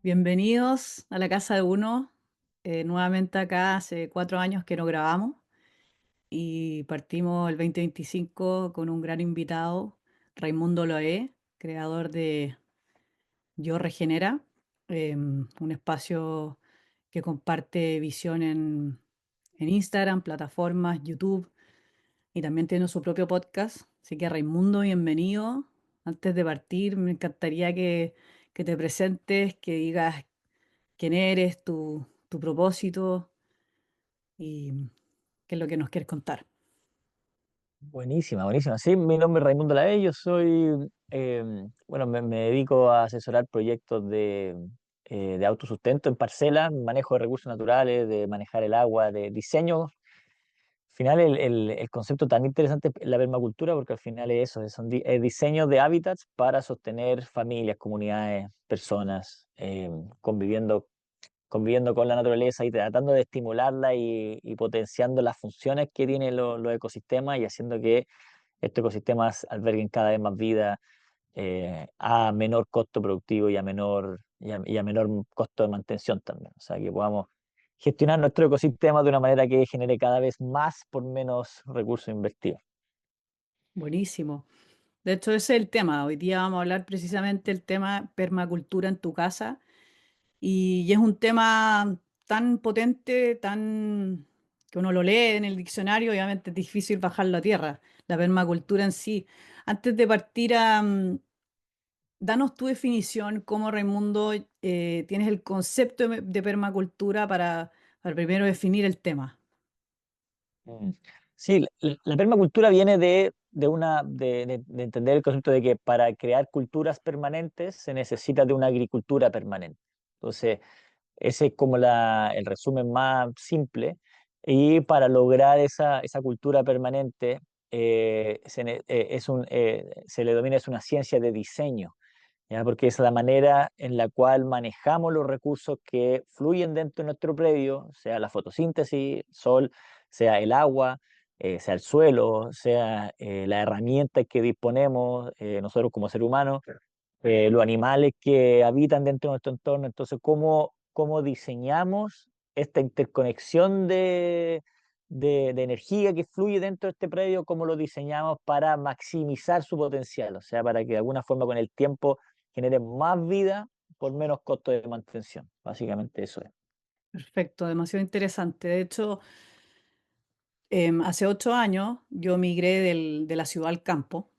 Bienvenidos a la casa de uno. Nuevamente acá hace 4 años que no grabamos y partimos el 2025 con un gran invitado, Raimundo Loé, creador de Yo Regenera, un espacio que comparte visión en Instagram, plataformas, YouTube y también tiene su propio podcast. Así que Raimundo, bienvenido. Antes de partir, me encantaría que te presentes, que digas quién eres, tu propósito y qué es lo que nos quieres contar. Buenísima, buenísima. Sí, mi nombre es Raimundo Lae, yo soy, me dedico a asesorar proyectos de autosustento en parcelas, manejo de recursos naturales, de manejar el agua, de diseño. Al final, el concepto tan interesante es la permacultura, porque al final es eso, es diseño de hábitats para sostener familias, comunidades, personas, conviviendo con la naturaleza y tratando de estimularla y potenciando las funciones que tienen los ecosistemas y haciendo que estos ecosistemas alberguen cada vez más vida a menor costo productivo y a menor costo de mantención también. O sea, que podamos gestionar nuestro ecosistema de una manera que genere cada vez más por menos recursos invertidos. Buenísimo. De hecho, ese es el tema. Hoy día vamos a hablar precisamente del tema permacultura en tu casa y es un tema tan potente, tan que uno lo lee en el diccionario, obviamente es difícil bajarlo a tierra, la permacultura en sí. Antes de partir danos tu definición, cómo Raimundo tienes el concepto de permacultura para primero definir el tema. Mm. Sí, la permacultura viene de entender el concepto de que para crear culturas permanentes se necesita de una agricultura permanente. Entonces, ese es como el resumen más simple. Y para lograr esa cultura permanente, se le denomina es una ciencia de diseño, ¿ya? Porque es la manera en la cual manejamos los recursos que fluyen dentro de nuestro predio, sea la fotosíntesis, sol, sea el agua, sea el suelo, sea la herramienta que disponemos nosotros como seres humanos, los animales que habitan dentro de nuestro entorno. Entonces, ¿cómo diseñamos esta interconexión de energía que fluye dentro de este predio? ¿Cómo lo diseñamos para maximizar su potencial? O sea, para que de alguna forma con el tiempo genere más vida por menos costo de mantención. Básicamente eso es. Perfecto, demasiado interesante. De hecho, hace 8 años yo migré de la ciudad al campo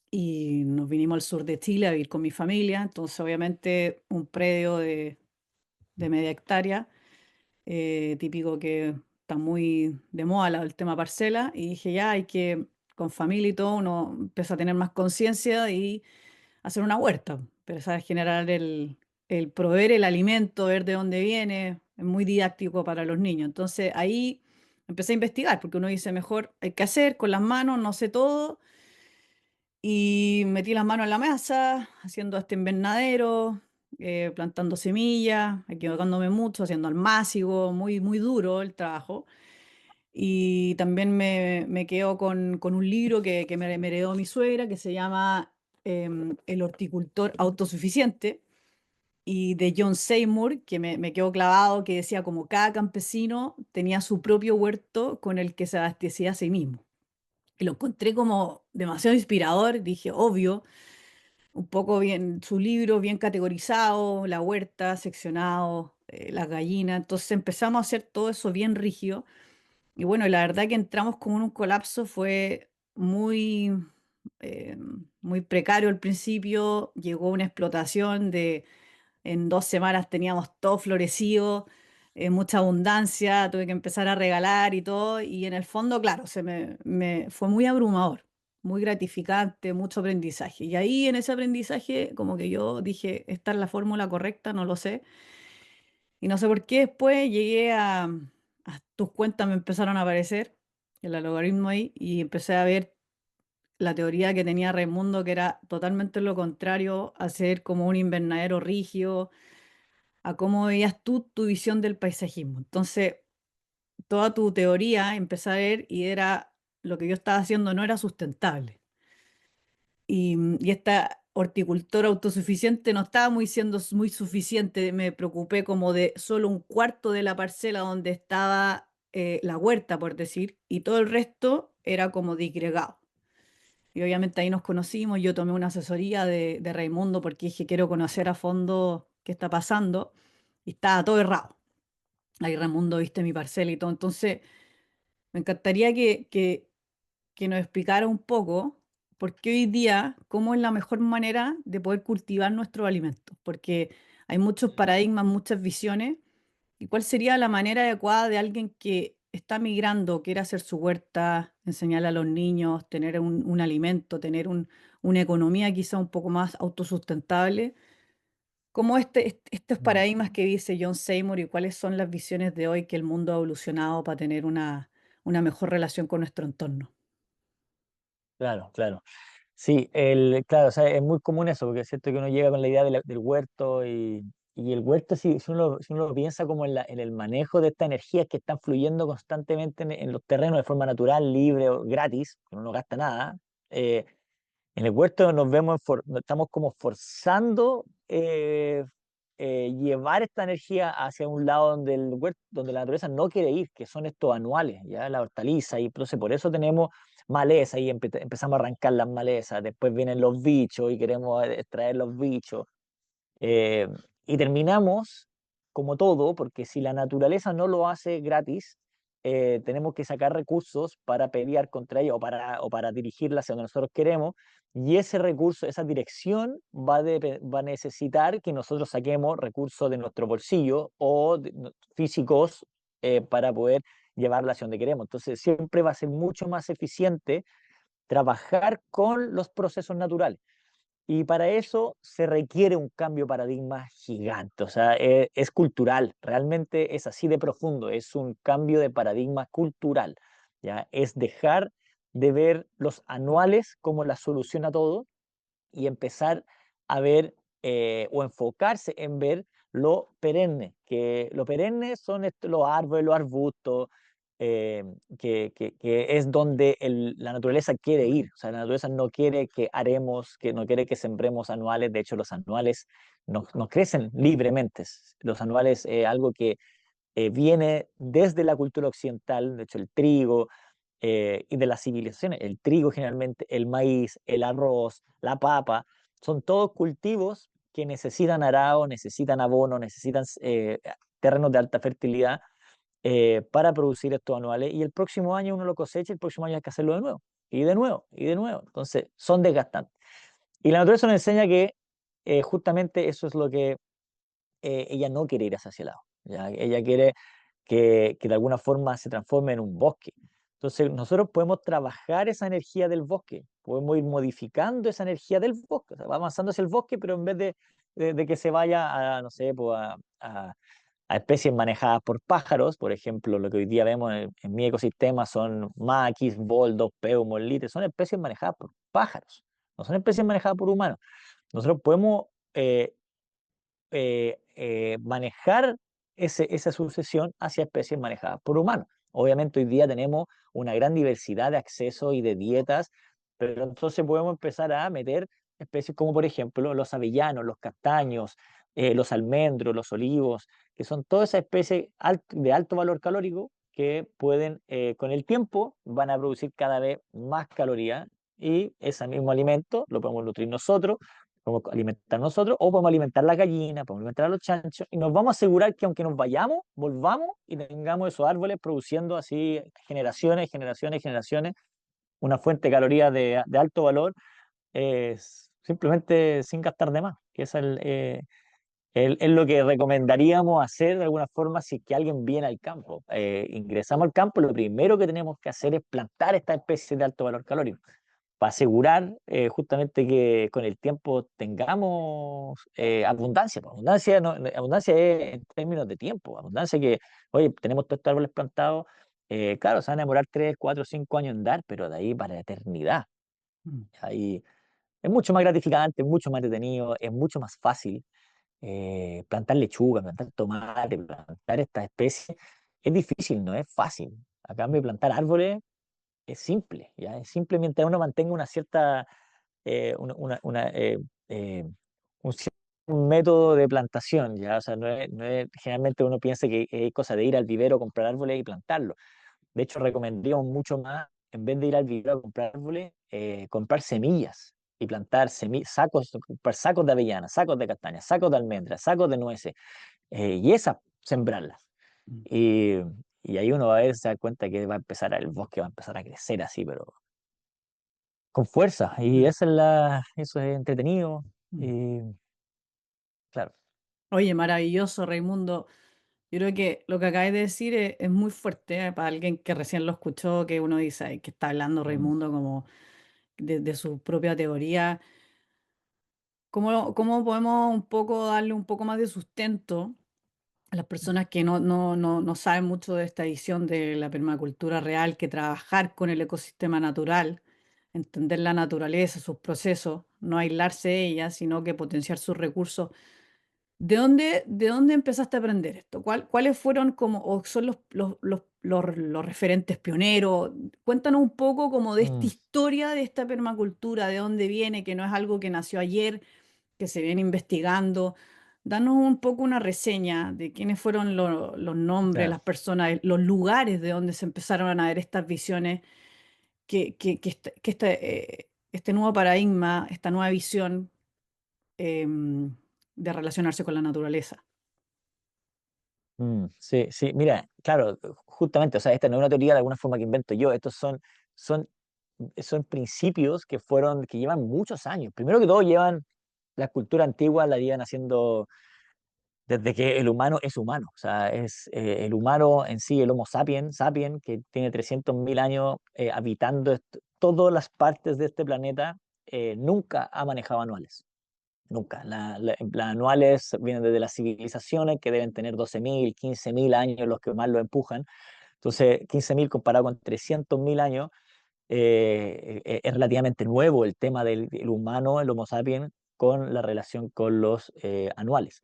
y nos vinimos al sur de Chile a vivir con mi familia. Entonces, obviamente, un predio de media hectárea, típico que está muy de moda el tema parcela. Y dije, ya hay que, con familia y todo, uno empieza a tener más conciencia y hacer una huerta, empezar a generar el proveer el alimento, ver de dónde viene, es muy didáctico para los niños. Entonces ahí empecé a investigar, porque uno dice, mejor hay que hacer con las manos, no sé todo, y metí las manos en la masa, haciendo este invernadero, plantando semillas, equivocándome mucho, haciendo almácigo, muy, muy duro el trabajo. Y también me quedo con un libro que me heredó mi suegra, que se llama El horticultor autosuficiente, y de John Seymour, que me quedó clavado, que decía como cada campesino tenía su propio huerto con el que se abastecía a sí mismo. Y lo encontré como demasiado inspirador, dije, obvio, un poco bien, su libro bien categorizado, la huerta, seccionado, las gallinas, entonces empezamos a hacer todo eso bien rígido y bueno, la verdad que entramos como en un colapso, fue eh, muy precario al principio, llegó una explotación en 2 semanas teníamos todo florecido, mucha abundancia, tuve que empezar a regalar y todo, y en el fondo, claro, fue muy abrumador, muy gratificante, mucho aprendizaje. Y ahí en ese aprendizaje, como que yo dije, esta es la fórmula correcta, no lo sé. Y no sé por qué después llegué a tus cuentas me empezaron a aparecer, el algoritmo ahí, y empecé a ver la teoría que tenía Raimundo, que era totalmente lo contrario, a ser como un invernadero rígido, a cómo veías tú tu visión del paisajismo. Entonces, toda tu teoría empecé a ver y era lo que yo estaba haciendo no era sustentable. Y esta horticultor autosuficiente no estaba muy siendo muy suficiente. Me preocupé como de solo un cuarto de la parcela donde estaba la huerta, por decir, y todo el resto era como disgregado. Y obviamente ahí nos conocimos, yo tomé una asesoría de Raimundo porque dije, quiero conocer a fondo qué está pasando, y estaba todo errado. Ahí Raimundo viste mi parcela y todo, entonces me encantaría que nos explicara un poco por qué hoy día, cómo es la mejor manera de poder cultivar nuestros alimentos, porque hay muchos paradigmas, muchas visiones, y cuál sería la manera adecuada de alguien que está migrando, quiere hacer su huerta, enseñarle a los niños, tener un alimento, tener una economía quizá un poco más autosustentable, como estos Mm. paradigmas que dice John Seymour y cuáles son las visiones de hoy que el mundo ha evolucionado para tener una mejor relación con nuestro entorno. Claro, claro. Sí, claro, o sea, es muy común eso, porque es cierto que uno llega con la idea del huerto y el huerto, si uno lo piensa como en el manejo de estas energías que están fluyendo constantemente en los terrenos de forma natural, libre o gratis, que uno no gasta nada, eh, en el huerto nos estamos como forzando llevar esta energía hacia un lado donde la naturaleza no quiere ir, que son estos anuales, ya la hortaliza, y entonces por eso tenemos maleza y empezamos a arrancar las malezas, después vienen los bichos y queremos extraer los bichos, eh, y terminamos como todo, porque si la naturaleza no lo hace gratis, tenemos que sacar recursos para pelear contra ella o para dirigirla hacia donde nosotros queremos, y ese recurso, esa dirección va a necesitar que nosotros saquemos recursos de nuestro bolsillo o físicos, para poder llevarla hacia donde queremos. Entonces siempre va a ser mucho más eficiente trabajar con los procesos naturales. Y para eso se requiere un cambio de paradigma gigante, o sea, es cultural, realmente es así de profundo, es un cambio de paradigma cultural, ¿ya? Es dejar de ver los anuales como la solución a todo y empezar a ver, o enfocarse en ver lo perenne, que lo perenne son los árboles, los arbustos, eh, que es donde la naturaleza quiere ir. O sea, la naturaleza no quiere que haremos, que no quiere que sembremos anuales. De hecho, los anuales no crecen libremente. Los anuales es algo que viene desde la cultura occidental. De hecho, el trigo, y de las civilizaciones, el trigo generalmente, el maíz, el arroz, la papa, son todos cultivos que necesitan arado, necesitan abono, necesitan terrenos de alta fertilidad, para producir estos anuales, y el próximo año uno lo cosecha, y el próximo año hay que hacerlo de nuevo, y de nuevo, y de nuevo. Entonces, son desgastantes. Y la naturaleza nos enseña que justamente eso es lo que ella no quiere ir hacia ese lado. ¿Ya? Ella quiere que de alguna forma se transforme en un bosque. Entonces, nosotros podemos trabajar esa energía del bosque, podemos ir modificando esa energía del bosque, o sea, va avanzando hacia el bosque, pero en vez de que se vaya a, no sé, pues a especies manejadas por pájaros, por ejemplo, lo que hoy día vemos en mi ecosistema son maquis, boldos, peumos, litres, son especies manejadas por pájaros, no son especies manejadas por humanos. Nosotros podemos manejar esa sucesión hacia especies manejadas por humanos. Obviamente hoy día tenemos una gran diversidad de accesos y de dietas, pero entonces podemos empezar a meter especies como por ejemplo los avellanos, los castaños, los almendros, los olivos, que son todas esas especies de alto valor calórico que pueden, con el tiempo, van a producir cada vez más calorías, y ese mismo alimento lo podemos nutrir nosotros, podemos alimentar nosotros, o podemos alimentar las gallinas, podemos alimentar a los chanchos, y nos vamos a asegurar que aunque nos vayamos, volvamos y tengamos esos árboles produciendo así generaciones, generaciones, generaciones, una fuente de calorías de alto valor, simplemente sin gastar de más, que es es lo que recomendaríamos hacer de alguna forma si es que alguien viene al campo. Ingresamos al campo, lo primero que tenemos que hacer es plantar estas especies de alto valor calórico, para asegurar, justamente que con el tiempo tengamos abundancia. Pues, abundancia, abundancia es en términos de tiempo, abundancia que, oye, tenemos todos estos árboles plantados, claro, se van a demorar 3, 4, 5 años en dar, pero de ahí para la eternidad. Mm. Ahí es mucho más gratificante, es mucho más entretenido, es mucho más fácil. Plantar lechuga, plantar tomate, plantar estas especies, es difícil, no es fácil. A cambio, plantar árboles es simple, ¿ya? Es simple mientras uno mantenga una cierta, un, un método de plantación, ¿ya? O sea, generalmente uno piensa que hay cosa de ir al vivero, comprar árboles y plantarlos. De hecho, recomendaríamos mucho más, en vez de ir al vivero a comprar árboles, comprar semillas y plantar sacos, comprar sacos de avellanas, sacos de castañas, sacos de almendras, sacos de nueces, y esas sembrarlas. Mm. Y, y ahí uno va a ver, se da cuenta que va a empezar, el bosque va a empezar a crecer así, pero con fuerza. Y Mm. esa eso es entretenido. Mm. Y claro. Oye, maravilloso, Raimundo. Yo creo que lo que acabas de decir es muy fuerte, para alguien que recién lo escuchó, que uno dice: "Ay, que está hablando Mm, Raimundo como de su propia teoría". ¿Cómo podemos un poco darle un poco más de sustento a las personas que no saben mucho de esta visión de la permacultura real, que trabajar con el ecosistema natural, entender la naturaleza, sus procesos, no aislarse de ella, sino que potenciar sus recursos? ¿De dónde empezaste a aprender esto? ¿Cuáles fueron como, o son los referentes pioneros? Cuéntanos un poco como de esta mm, historia de esta permacultura, de dónde viene, que no es algo que nació ayer, que se viene investigando. Danos un poco una reseña de quiénes fueron los nombres, claro. las personas, los lugares de donde se empezaron a ver estas visiones, este nuevo paradigma, esta nueva visión de relacionarse con la naturaleza. Sí, sí, mira, claro, justamente, o sea, esta no es una teoría de alguna forma que invento yo, son, son principios que que llevan muchos años. Primero que todo, la cultura antigua la llevan haciendo desde que el humano es humano, o sea, es el humano en sí, el Homo sapiens, que tiene 300.000 años habitando todas las partes de este planeta, nunca ha manejado manuales. Nunca. Las anuales vienen desde las civilizaciones que deben tener 12.000, 15.000 años, los que más lo empujan. Entonces, 15.000 comparado con 300.000 años, es relativamente nuevo el tema del humano, el Homo sapiens, con la relación con los anuales.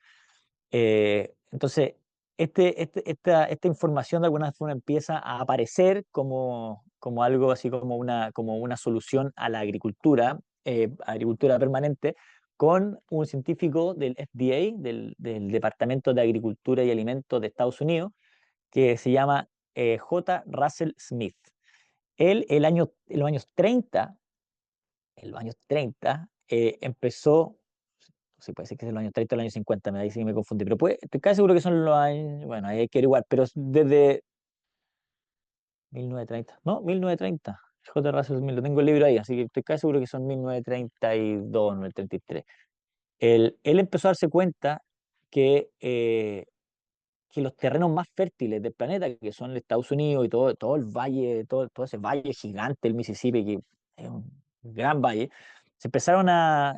Entonces, esta información de alguna forma empieza a aparecer como algo así como una solución a la agricultura permanente, con un científico del FDA, del Departamento de Agricultura y Alimentos de Estados Unidos, que se llama J. Russell Smith. Él, en los años 30 empezó, sí, puede ser que es de los años 30 o los años 50, ahí sí me confundí, pero estoy casi seguro que son los años, bueno, ahí hay que averiguar, pero es desde 1930, ¿no? 1930. J. Russell Smith, lo tengo el libro ahí, así que estoy casi seguro que son 1932, 1933. Él empezó a darse cuenta que, eh, que los terrenos más fértiles del planeta, que son Estados Unidos y todo el valle, todo ese valle gigante, el Mississippi, que es un gran valle, se empezaron a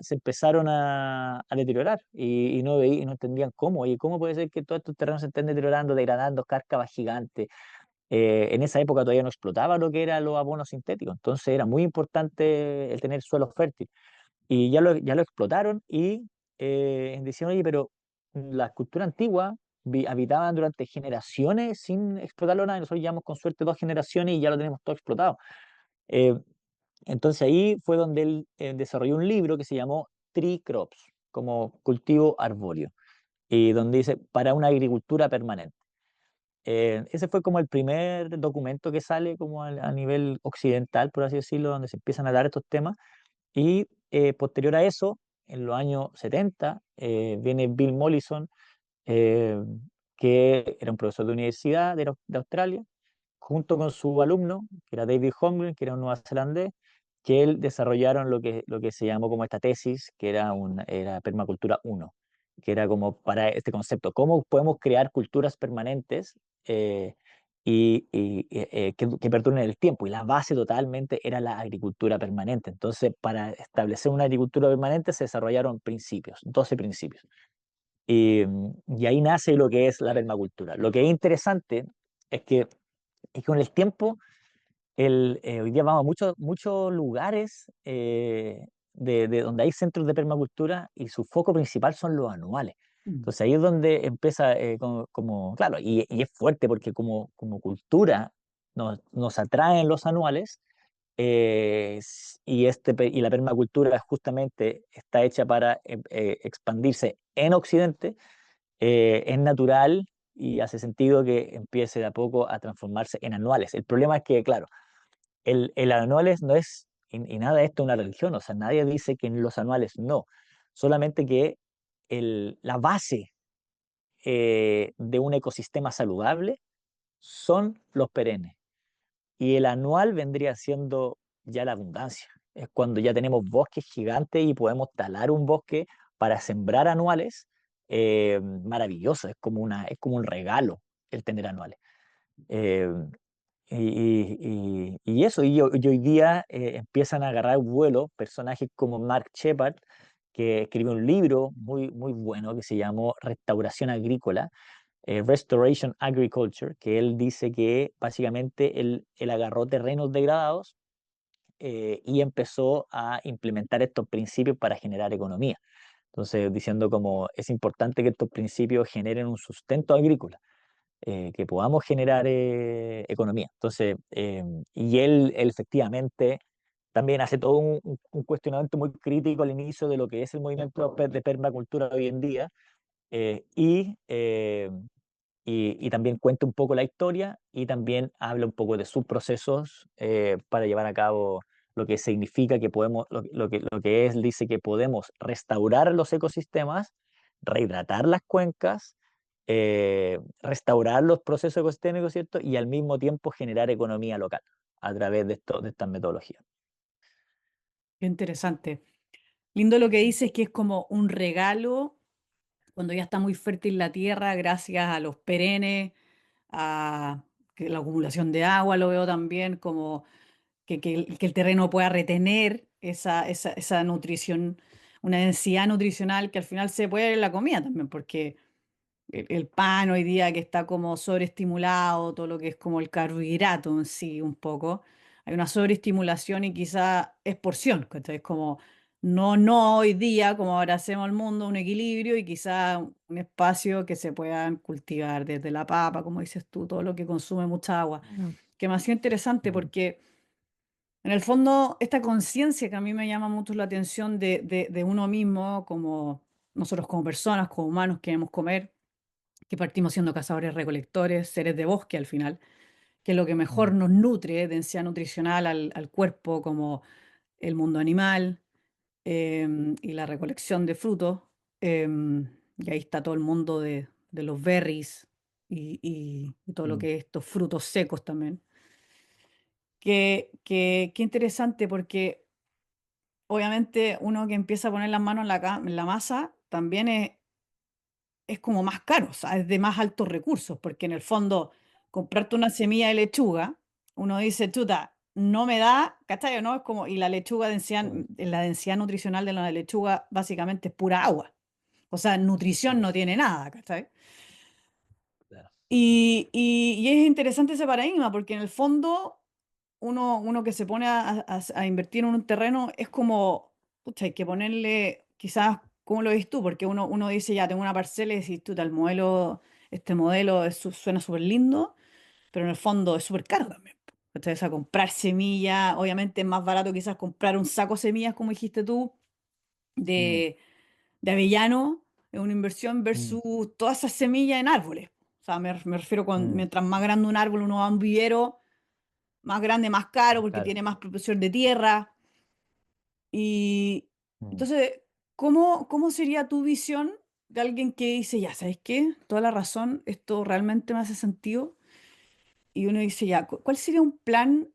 deteriorar y no entendían cómo. Y cómo puede ser que todos estos terrenos se estén deteriorando, degradando, cárcavas gigantes. En esa época todavía no explotaba lo que eran los abonos sintéticos, entonces era muy importante el tener suelo fértil. Y ya lo explotaron y decían, oye, pero la cultura antigua habitaban durante generaciones sin explotarlo nada, y nosotros llevamos con suerte 2 generaciones y ya lo tenemos todo explotado. Eh, entonces ahí fue donde él desarrolló un libro que se llamó Tree Crops, como cultivo arbóreo, y donde dice, para una agricultura permanente. Ese fue como el primer documento que sale como a nivel occidental, por así decirlo, donde se empiezan a dar estos temas. Y posterior a eso, en los años 70, viene Bill Mollison, eh, que era un profesor de universidad de Australia, junto con su alumno, que era David Holmgren, que era un neozelandés, que él desarrollaron lo que se llamó como esta tesis, que era Permacultura 1, que era como para este concepto, cómo podemos crear culturas permanentes eh, que perduren en el tiempo. Y la base totalmente era la agricultura permanente. Entonces, para establecer una agricultura permanente se desarrollaron principios, 12 principios. Y ahí nace lo que es la permacultura. Lo que es interesante es que con el tiempo, hoy día vamos a muchos lugares de donde hay centros de permacultura y su foco principal son los anuales. Mm. Entonces ahí es donde empieza, claro, y es fuerte porque como cultura nos atraen los anuales, y la permacultura justamente está hecha para expandirse en Occidente, es natural y hace sentido que empiece de a poco a transformarse en anuales. El problema es que, claro, el anuales no es, y nada de esto es una religión, o sea, nadie dice que en los anuales no, solamente que la base de un ecosistema saludable son los perennes. Y el anual vendría siendo ya la abundancia. Es cuando ya tenemos bosques gigantes y podemos talar un bosque para sembrar anuales. Maravilloso, es como un regalo el tener anuales. Eh, y eso, y hoy día empiezan a agarrar vuelo personajes como Mark Shepard, que escribió un libro muy, muy bueno que se llamó Restauración Agrícola, Restoration Agriculture, que él dice que básicamente él agarró terrenos degradados y empezó a implementar estos principios para generar economía. Entonces, diciendo como es importante que estos principios generen un sustento agrícola, que podamos generar economía. Entonces, y él efectivamente también hace todo un cuestionamiento muy crítico al inicio de lo que es el movimiento de permacultura hoy en día, eh, y, eh, y también cuenta un poco la historia y también habla un poco de sus procesos para llevar a cabo lo que significa que podemos, lo que es, dice que podemos restaurar los ecosistemas, rehidratar las cuencas, restaurar los procesos ecosistémicos, ¿cierto? Y al mismo tiempo generar economía local a través de estas metodologías. Qué interesante. Lindo lo que dices, que es como un regalo cuando ya está muy fértil la tierra, gracias a los perennes, a que la acumulación de agua, lo veo también como que el terreno pueda retener esa nutrición, una densidad nutricional que al final se puede ver en la comida también, porque el pan hoy día que está como sobreestimulado, todo lo que es como el carbohidrato en sí un poco, hay una sobreestimulación y quizá es porción, ¿cachai? Es como no hoy día, como ahora hacemos el mundo, un equilibrio y quizá un espacio que se puedan cultivar desde la papa, como dices tú, todo lo que consume mucha agua. Mm, Que me ha sido interesante mm, porque en el fondo esta conciencia que a mí me llama mucho la atención de uno mismo, como nosotros como personas, como humanos queremos comer, que partimos siendo cazadores recolectores, seres de bosque al final, que es lo que mejor mm, nos nutre, densidad nutricional al cuerpo, como el mundo animal y la recolección de frutos. Y ahí está todo el mundo de los berries y todo lo mm, que es estos frutos secos también. Qué interesante porque obviamente uno que empieza a poner las manos en la masa también es como más caro, o sea, es de más altos recursos, porque en el fondo comprarte una semilla de lechuga, uno dice, chuta, no me da, ¿cachai? ¿No? Es como, y la lechuga, mm, la densidad nutricional de la lechuga básicamente es pura agua, o sea, nutrición mm, no tiene nada, ¿cachai? claro. Y es interesante ese paradigma, porque en el fondo uno que se pone a invertir en un terreno es como, pucha, hay que ponerle, quizás, ¿cómo lo ves tú? Porque uno dice, ya tengo una parcela y decís, tú, tal modelo, este modelo suena súper lindo, pero en el fondo es súper caro también. Entonces, a comprar semillas, obviamente es más barato quizás comprar un saco de semillas, como dijiste tú, Mm, de, de avellano, es una inversión mm, versus todas esas semillas en árboles. O sea, me refiero con, mm, mientras más grande un árbol, uno va a un vivero, más grande, más caro, más porque caro. tiene más proporción de tierra. Y Mm, entonces, cómo sería tu visión de alguien que dice, ya, ¿sabes qué? Toda la razón, esto realmente me hace sentido. Y uno dice, ya, ¿cuál sería un plan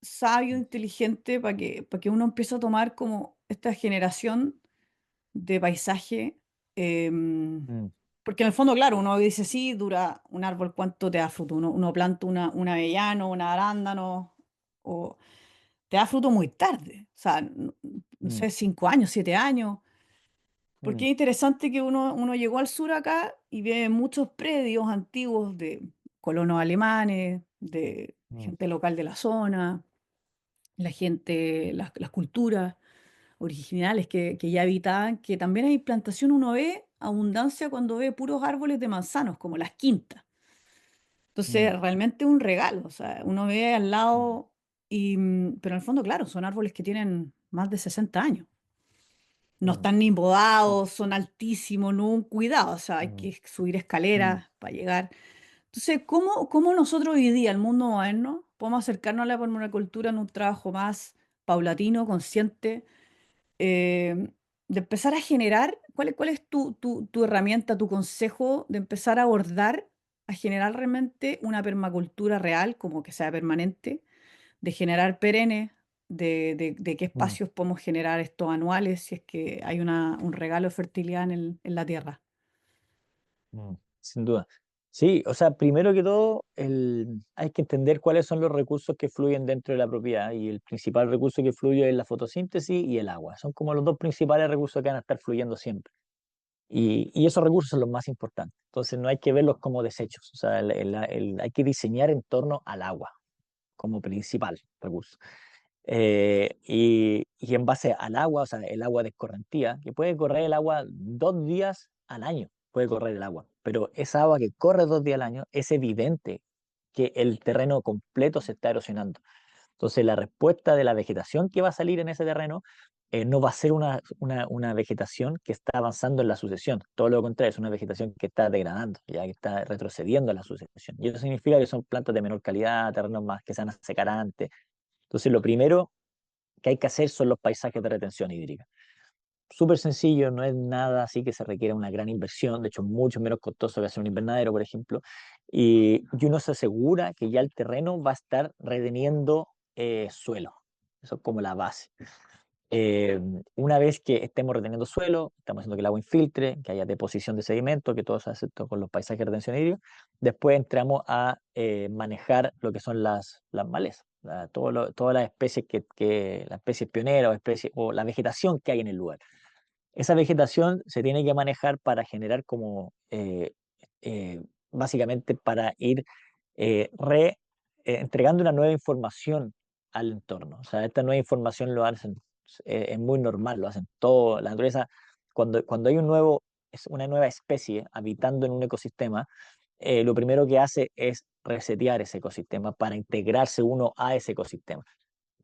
sabio, inteligente para que uno empiece a tomar como esta generación de paisaje? em, mm, Porque en el fondo, claro, uno dice, sí, dura un árbol, ¿cuánto te da fruto? Uno planta un avellano, un arándano, o te da fruto muy tarde, o sea, no mm, sé, 5 años, 7 años. Porque mm, es interesante que uno llegó al sur acá y ve muchos predios antiguos de colonos alemanes, de mm, gente local de la zona, la gente, las culturas originales que ya habitaban, que también hay plantación, uno ve abundancia cuando ve puros árboles de manzanos, como las quintas. mm, Entonces, realmente es un regalo, o sea, uno ve al mm, lado. Pero en el fondo, claro, son árboles que tienen más de 60 años. No Mm, están ni mm, podados, son altísimos, no un cuidado, o sea, hay mm, que subir mm, escaleras para llegar. Entonces, ¿cómo nosotros hoy día, el mundo moderno, podemos acercarnos a la permacultura en un trabajo más paulatino, consciente, eh, de empezar a generar, cuál es tu herramienta, tu consejo de empezar a abordar, a generar realmente una permacultura real, como que sea permanente, de generar perennes, de qué mm, espacios podemos generar estos anuales si es que hay un regalo de fertilidad en la tierra? sin duda. Sí, o sea, primero que todo, hay que entender cuáles son los recursos que fluyen dentro de la propiedad y el principal recurso que fluye es la fotosíntesis y el agua. Son como los dos principales recursos que van a estar fluyendo siempre. Y esos recursos son los más importantes. Entonces no hay que verlos como desechos. O sea, hay que diseñar en torno al agua como principal recurso. Y en base al agua, o sea, el agua de escorrentía, que puede correr el agua 2 días al año, puede correr el agua, pero esa agua que corre 2 días al año es evidente que el terreno completo se está erosionando. Entonces, la respuesta de la vegetación que va a salir en ese terreno no va a ser una vegetación que está avanzando en la sucesión, todo lo contrario, es una vegetación que está degradando, ya que está retrocediendo en la sucesión. Y eso significa que son plantas de menor calidad, terrenos más que se van a secar antes. Entonces, lo primero que hay que hacer son los paisajes de retención hídrica. Súper sencillo, no es nada así que se requiera una gran inversión, de hecho mucho menos costoso que hacer un invernadero, por ejemplo, y uno se asegura que ya el terreno va a estar reteniendo suelo, eso es como la base. Eh, una vez que estemos reteniendo suelo, estamos haciendo que el agua infiltre, que haya deposición de sedimento, que todo se hace con los paisajes de retención hídrica, después entramos a manejar lo que son las malezas, todas las especies las especies pioneras o la vegetación que hay en el lugar. Esa vegetación se tiene que manejar para generar como, eh, básicamente para ir entregando una nueva información al entorno. O sea, esta nueva información lo hacen, es muy normal, lo hacen todo. La naturaleza, cuando hay una nueva especie habitando en un ecosistema, lo primero que hace es resetear ese ecosistema para integrarse uno a ese ecosistema.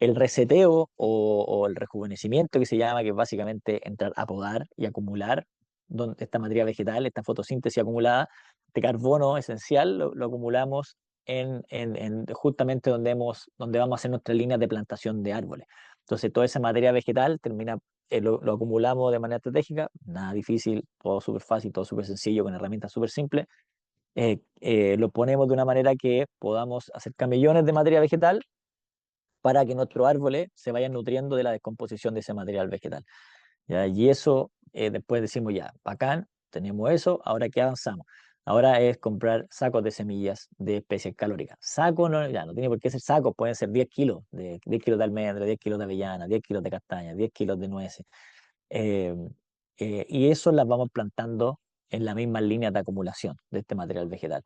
El reseteo o el rejuvenecimiento que se llama, que es básicamente entrar a podar y acumular esta materia vegetal, esta fotosíntesis acumulada, este carbono esencial, lo acumulamos justamente donde vamos a hacer nuestras líneas de plantación de árboles. Entonces, toda esa materia vegetal lo acumulamos de manera estratégica, nada difícil, todo súper fácil, todo súper sencillo, con herramientas súper simples. Lo ponemos de una manera que podamos hacer camellones de materia vegetal para que nuestros árboles se vayan nutriendo de la descomposición de ese material vegetal. ¿Ya? Y eso, después decimos ya, bacán, tenemos eso, ahora ¿qué avanzamos? Ahora es comprar sacos de semillas de especies calóricas. Saco no, ya, no tiene por qué ser sacos, pueden ser 10 kilos, 10 kilos de almendra, 10 kilos de avellana, 10 kilos de castaña, 10 kilos de nueces. Eh, y eso las vamos plantando en las mismas líneas de acumulación de este material vegetal.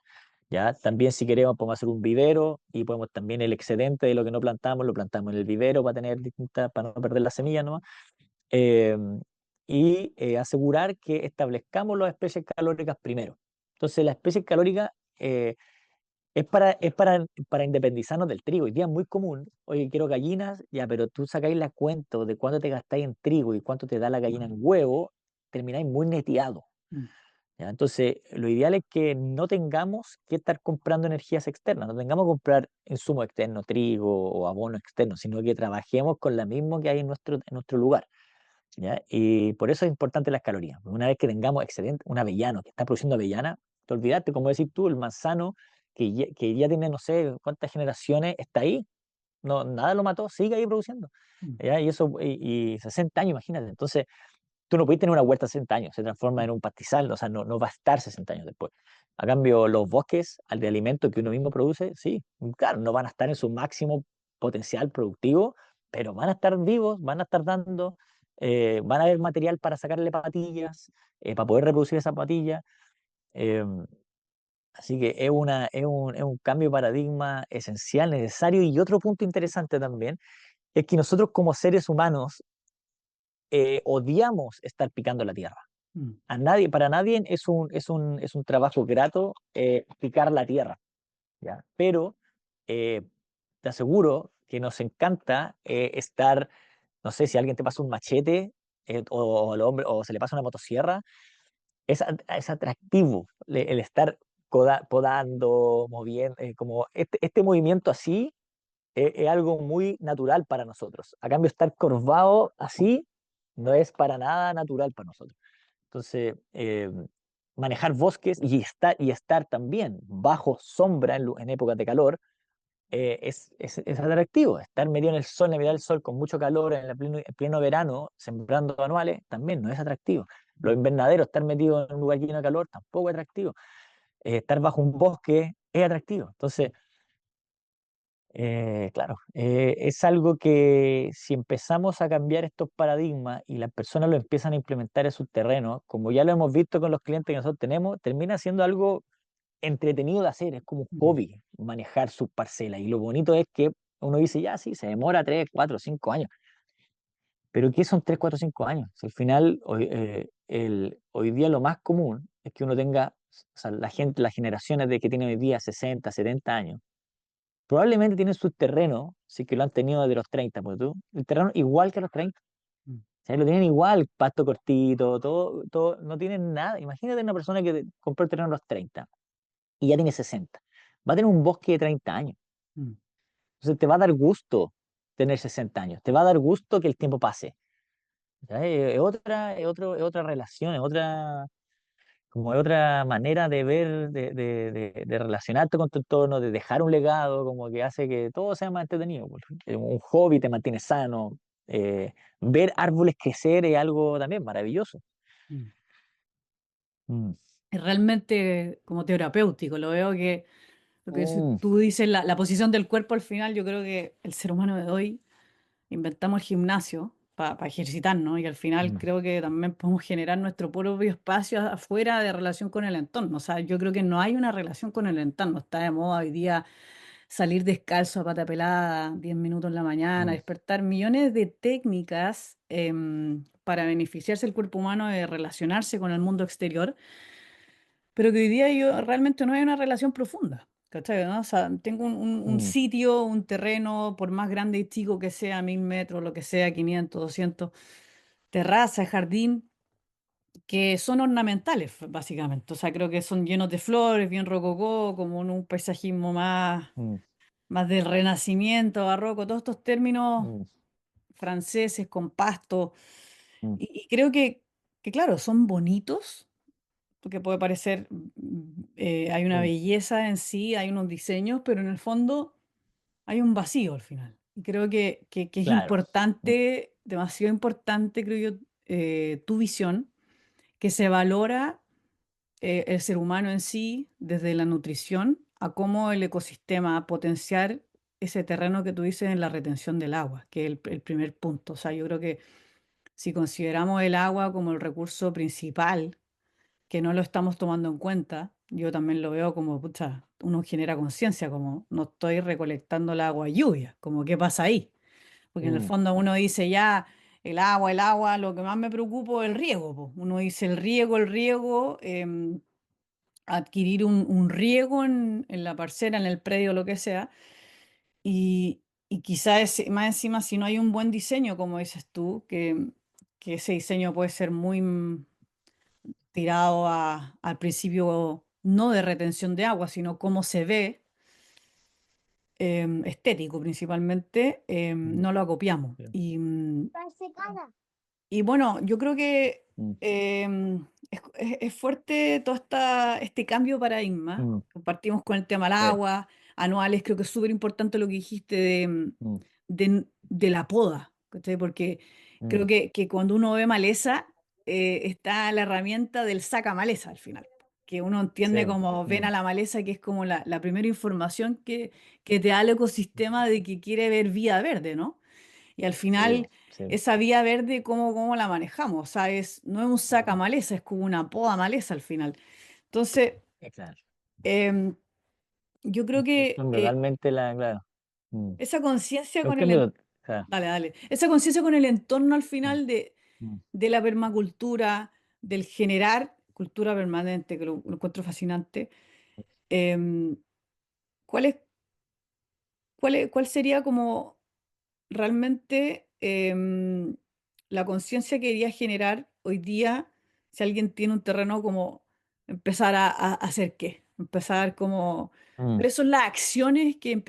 ¿Ya? También si queremos podemos hacer un vivero y podemos también el excedente de lo que no plantamos, lo plantamos en el vivero para no perder la semilla, ¿no? Eh, Asegurar que establezcamos las especies calóricas primero. Entonces la especie calórica es para independizarnos del trigo. Hoy día es muy común, oye, quiero gallinas, ya, pero tú sacáis la cuenta de cuánto te gastáis en trigo y cuánto te da la gallina en huevo, termináis muy neteados. Mm, ¿Ya? Entonces, lo ideal es que no tengamos que estar comprando energías externas, no tengamos que comprar insumos externos, trigo o abono externo, sino que trabajemos con la misma que hay en nuestro lugar. ¿Ya? Y por eso es importante las calorías. Una vez que tengamos excedente, un avellano que está produciendo avellana, te olvidaste, como decís tú, el manzano que ya tiene no sé cuántas generaciones, está ahí, no, nada lo mató, sigue ahí produciendo. mm, ¿Ya? Y 60 años, imagínate. Entonces, tú no puedes tener una huerta 60 años, se transforma en un pastizal, o sea, no va a estar 60 años después. A cambio, los bosques al de alimentos que uno mismo produce, sí, claro, no van a estar en su máximo potencial productivo, pero van a estar vivos, van a estar dando, van a haber material para sacarle patillas, para poder reproducir esa patilla. eh, Así que es un cambio de paradigma esencial, necesario. Y otro punto interesante también es que nosotros como seres humanos odiamos estar picando la tierra. mm. Para nadie es un trabajo grato picar la tierra, ¿ya? Pero te aseguro que nos encanta estar, no sé, si alguien te pasa un machete o, al hombre, o se le pasa una motosierra, es atractivo el estar podando, moviendo, como este movimiento así es algo muy natural para nosotros. A cambio, estar corvado así no es para nada natural para nosotros. Entonces, manejar bosques y estar también bajo sombra en épocas de calor es atractivo. Estar medio en el sol, en la mitad del sol, con mucho calor, en pleno verano, sembrando anuales, también no es atractivo. Los invernaderos, estar metido en un lugar lleno de calor, tampoco es atractivo. Estar bajo un bosque es atractivo. Entonces, claro, es algo que si empezamos a cambiar estos paradigmas y las personas lo empiezan a implementar en sus terrenos, como ya lo hemos visto con los clientes que nosotros tenemos, termina siendo algo entretenido de hacer, es como un Mm, hobby manejar sus parcelas. Y lo bonito es que uno dice, ya sí, se demora 3 4 5 años, pero ¿qué son 3 4 5 años? Si al final, hoy día lo más común es que uno tenga, o sea, la gente, las generaciones de que tienen hoy día 60 70 años, probablemente tienen sus terrenos, sí que lo han tenido desde los 30 pues tú, el terreno igual que a los 30. mm, O sea, lo tienen igual, pasto cortito, todo, no tienen nada. Imagínate una persona que compró el terreno a los 30 y ya tiene 60. Va a tener un bosque de 30 años. mm. Entonces te va a dar gusto tener 60 años, te va a dar gusto que el tiempo pase. ¿Ya? Es otra relación, como es otra manera de ver, de relacionarte con tu entorno, de dejar un legado, como que hace que todo sea más entretenido, pues. Un hobby te mantiene sano. Ver árboles crecer es algo también maravilloso. Mm. Mm. Es realmente como terapéutico, lo veo que lo que Mm. tú dices, la posición del cuerpo al final, yo creo que el ser humano de hoy inventamos el gimnasio para ejercitarnos y al final Mm. creo que también podemos generar nuestro propio espacio afuera de relación con el entorno. O sea, yo creo que no hay una relación con el entorno. Está de moda hoy día salir descalzo a pata pelada, 10 minutos en la mañana, Mm. despertar millones de técnicas para beneficiarse el cuerpo humano de relacionarse con el mundo exterior, pero que hoy día yo realmente no hay una relación profunda. ¿Cachai? ¿No? O sea, tengo un Mm. sitio, un terreno, por más grande y chico que sea, 1000 metros, lo que sea, 500, 200, terraza, jardín, que son ornamentales, básicamente. O sea, creo que son llenos de flores, bien rococó, como en un paisajismo Mm. más del Renacimiento, barroco, todos estos términos Mm. franceses con pasto. Mm. Y creo que, claro, son bonitos, porque puede parecer, hay una Mm. belleza en sí, hay unos diseños, pero en el fondo hay un vacío al final. Y creo que es Claro. Mm. importante, demasiado importante, creo yo, tu visión, que se valora el ser humano en sí, desde la nutrición a cómo el ecosistema potenciar ese terreno que tú dices en la retención del agua, que es el primer punto. O sea, yo creo que si consideramos el agua como el recurso principal, que no lo estamos tomando en cuenta, yo también lo veo como, pucha, uno genera conciencia, como no estoy recolectando el agua lluvia, como qué pasa ahí. Porque en el Mm. fondo uno dice ya, el agua, lo que más me preocupa es el riego, po. Uno dice el riego, adquirir un riego en la parcela, en el predio, lo que sea, y quizás más encima si no hay un buen diseño, como dices tú, que ese diseño puede ser muy tirado al principio no de retención de agua, sino cómo se ve, estético principalmente, Mm. no lo acopiamos. Sí. Y bueno, yo creo que Mm. es fuerte todo este cambio de paradigma. Mm. Compartimos con el tema del Sí. agua, anuales, creo que es súper importante lo que dijiste Mm. de la poda, ¿cachai? Porque creo Mm. que cuando uno ve maleza, está la herramienta del saca maleza al final. Que uno Sí. entiende como ven a Mm. la maleza, que es como la primera información que te da el ecosistema de que quiere ver vida verde, ¿no? Y al Sí. final, Sí. esa vía verde, ¿cómo la manejamos? O sea, no es un saca Mm. maleza, es como una poda maleza al final. Entonces, Claro. em, yo creo que Entiendo totalmente claro. Mm. esa conciencia con el... Entiendo. Claro. Dale, dale. Esa conciencia con el entorno al Mm. final Mm. de la permacultura, del generar cultura permanente, que lo encuentro fascinante. em, ¿cuál es, cuál sería como realmente la conciencia que quería generar hoy día, si alguien tiene un terreno, como empezar a hacer qué, empezar como... Mm, ¿Cuáles son las acciones que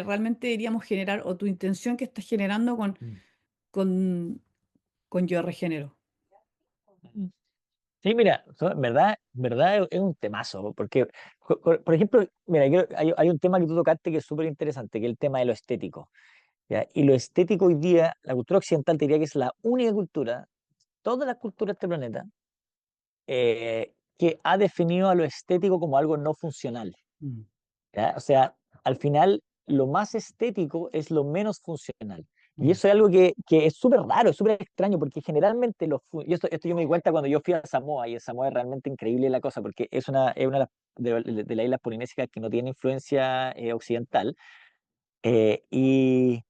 realmente deberíamos generar o tu intención que estás generando mm, con, con Yo Regenero? mm. Sí, mira, en verdad es un temazo, porque, por ejemplo, mira, hay un tema que tú tocaste que es súper interesante, que es el tema de lo estético, ¿ya? Y lo estético hoy día, la cultura occidental te diría que es la única cultura, todas las culturas de este planeta, que ha definido a lo estético como algo no funcional, Mm, ¿ya? O sea, al final, lo más estético es lo menos funcional. Y mm, eso es algo que es súper raro, es súper extraño, porque generalmente y esto yo me di cuenta cuando yo fui a Samoa, y en Samoa es realmente increíble la cosa, porque es una de las islas polinesias que no tiene influencia occidental. eh, y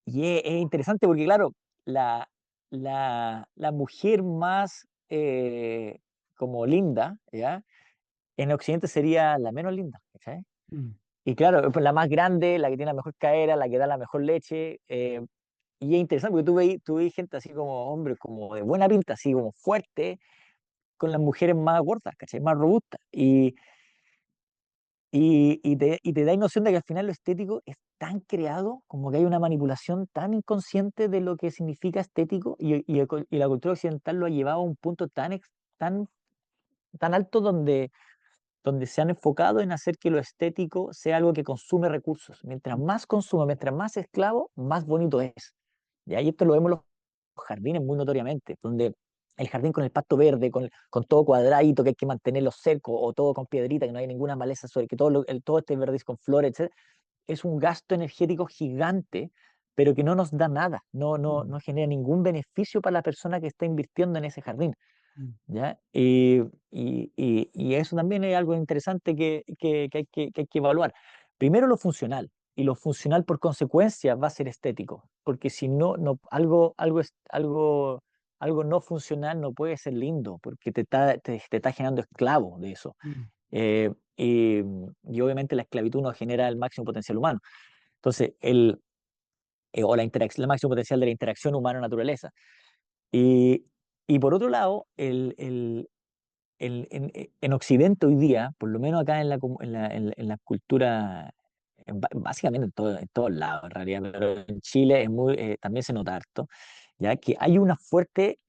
es interesante porque, claro, la, la mujer más como linda, ¿ya? En Occidente sería la menos linda, ¿cachai? mm, Y claro, pues la más grande, la que tiene la mejor cadera, la que da la mejor leche. Y es interesante porque tú veis gente así como hombres, como de buena pinta, así como fuerte, con las mujeres más gordas, ¿cachai? Más robustas. Y te da noción de que al final lo estético es tan creado, como que hay una manipulación tan inconsciente de lo que significa estético, y la cultura occidental lo ha llevado a un punto tan, tan alto donde se han enfocado en hacer que lo estético sea algo que consume recursos. Mientras más consume, mientras más esclavo, más bonito es. ¿Ya? Y esto lo vemos en los jardines muy notoriamente, donde el jardín con el pasto verde, con todo cuadradito, que hay que mantenerlo cerco, o todo con piedrita, que no hay ninguna maleza sobre, que todo este verde es con flores, etc., es un gasto energético gigante, pero que no nos da nada, mm, no genera ningún beneficio para la persona que está invirtiendo en ese jardín. mm, ¿Ya? Y eso también es algo interesante que hay que evaluar. Primero lo funcional, y lo funcional por consecuencia va a ser estético, porque si no, algo no funcional no puede ser lindo, porque te está generando esclavo de eso. mm, Y obviamente la esclavitud no genera el máximo potencial humano. Entonces, o la interacción, el máximo potencial de la interacción humano-naturaleza. Y, y por otro lado, en Occidente hoy día, por lo menos acá en la cultura, básicamente en todos lados en realidad, pero en Chile también se nota harto, ya que hay una fuerte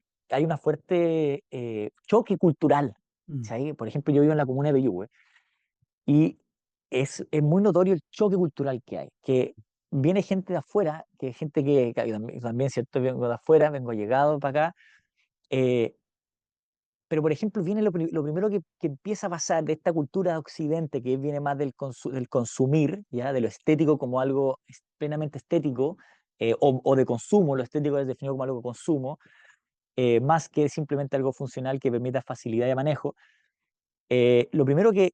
choque cultural. mm, ¿Cachai? Por ejemplo, yo vivo en la comuna de Peyúgue, y es muy notorio el choque cultural que hay, que viene gente de afuera, que es gente que yo también, ¿cierto? Vengo de afuera, vengo llegado para acá. eh, pero, por ejemplo, viene lo primero que empieza a pasar de esta cultura de Occidente, que viene más del consumir, ¿ya? De lo estético como algo plenamente estético, o de consumo. Lo estético es definido como algo de consumo, más que simplemente algo funcional que permita facilidad de manejo. Lo primero que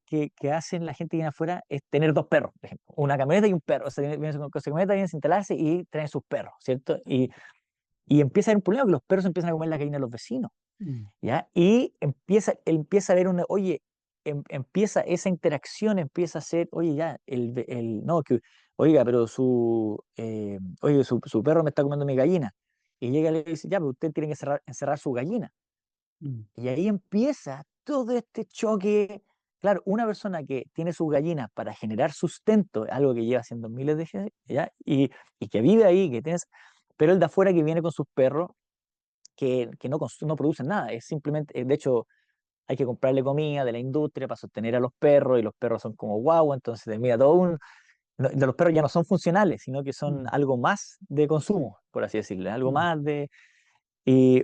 hacen la gente que viene afuera es tener dos perros, por ejemplo, una camioneta y un perro. O sea, vienen con su camioneta, vienen a instalarse y traen sus perros, ¿cierto? Y empieza a haber un problema, que los perros empiezan a comer la gallina de los vecinos. mm, ¿Ya? Y empieza a ver empieza esa interacción, empieza a ser, oye, ya, no, oiga, pero oye, su perro me está comiendo mi gallina. Y llega y le dice, ya, pero usted tiene que encerrar su gallina. mm, Y ahí empieza todo este choque. Claro, una persona que tiene sus gallinas para generar sustento, algo que lleva haciendo miles de años, ¿ya? Y que vive ahí, pero el de afuera que viene con sus perros, que no producen nada, es simplemente, de hecho, hay que comprarle comida de la industria para sostener a los perros, y los perros son como guagua, entonces termina los perros ya no son funcionales, sino que son mm, algo más de consumo, por así decirlo, algo mm, más de... Y,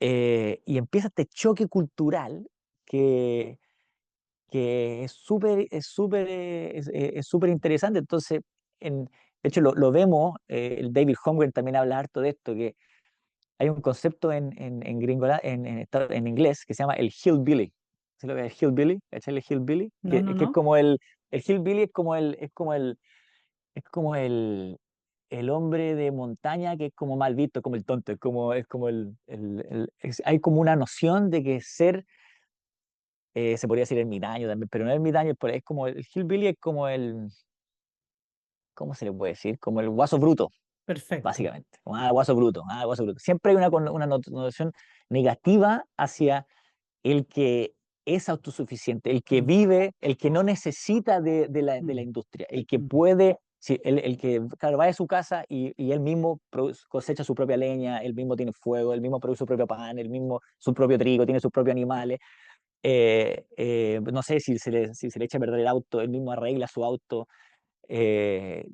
y empieza este choque cultural que, que es súper interesante. Entonces, de hecho, lo vemos, el David Holmgren también habla harto de esto, que hay un concepto en inglés, que se llama el hillbilly. ¿Sí lo que es el hillbilly? ¿Cachai el hillbilly? no, no, Que es no. como el hillbilly es como el hombre de montaña, que es como mal visto, como el tonto, es como hay como una noción de que se podría decir ermitaño también, pero no ermitaño, pero el hillbilly es como ¿cómo se le puede decir? Como el guaso bruto, perfecto. básicamente. Como, guaso bruto, guaso bruto. Siempre hay una notación negativa hacia el que es autosuficiente, el que Mm, vive, el que no necesita de la mm, industria, el que mm, puede, sí, el que, claro, va a su casa y él mismo cosecha su propia leña, él mismo tiene fuego, él mismo produce su propio pan, él mismo su propio trigo, tiene sus propios animales. No sé si se le echa a perder el auto, él mismo arregla su auto. eh,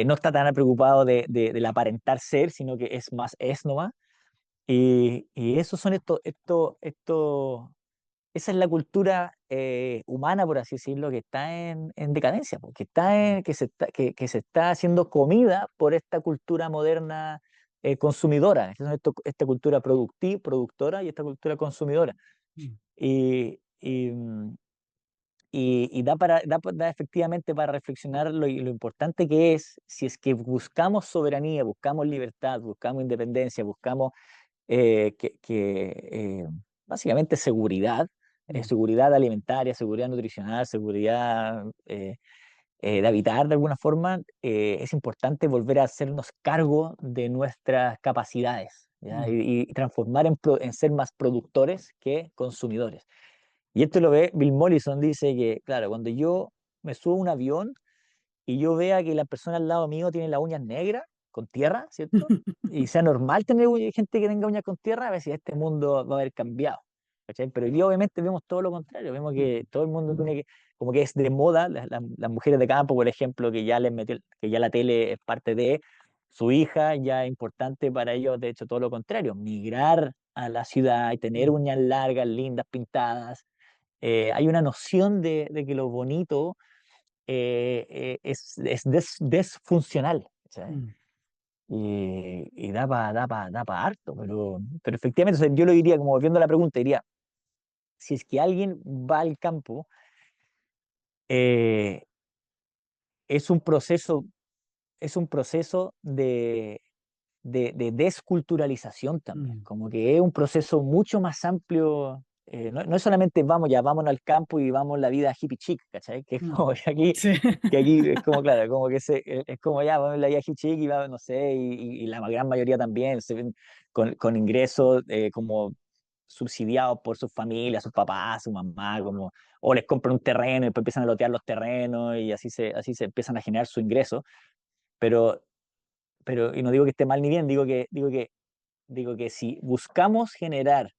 no está tan preocupado del aparentar ser, sino que es más es nomás. Y esos son esa es la cultura humana, por así decirlo, que está en decadencia, porque que se está haciendo comida por esta cultura moderna consumidora. Esta cultura productora y esta cultura consumidora. mm, Y, y, mm, y da efectivamente para reflexionar lo importante que es, si es que buscamos soberanía, buscamos libertad, buscamos independencia, buscamos básicamente seguridad, mm, seguridad alimentaria, seguridad nutricional, seguridad de habitar de alguna forma. Es importante volver a hacernos cargo de nuestras capacidades, ¿ya? mm, Y transformar en ser más productores que consumidores. Y esto lo ve Bill Mollison, dice que, claro, cuando yo me subo a un avión y yo vea que la persona al lado mío tiene las uñas negras, con tierra, ¿cierto? Y sea normal tener gente que tenga uñas con tierra, a ver si este mundo va a haber cambiado. ¿Cachai? Pero hoy día obviamente vemos todo lo contrario, vemos mm, que todo el mundo tiene que, como que es de moda, las mujeres de campo, por ejemplo, que ya les metió, que ya la tele es parte de su hija, ya es importante para ellos, de hecho, todo lo contrario, migrar a la ciudad y tener mm, uñas largas, lindas, pintadas. Hay una noción de que lo bonito es desfuncional, ¿sabes? mm, Y da pa harto, pero efectivamente, o sea, yo lo diría, como volviendo a la pregunta, diría, si es que alguien va al campo, eh, es un proceso, es un proceso de desculturalización también, mm. como que es un proceso mucho más amplio. No es solamente vamos ya, vámonos al campo y vamos la vida hippie chic, ¿cachai? Que es No. como Sí. que aquí es como, claro, como que es como ya, vamos la vida hippie chic y vamos, no sé, y la gran mayoría también se ven con ingresos como subsidiados por sus familias, sus papás, su mamá, como, o les compran un terreno y después empiezan a lotear los terrenos y así se empiezan a generar su ingreso. Pero, y no digo que esté mal ni bien, digo que si buscamos generar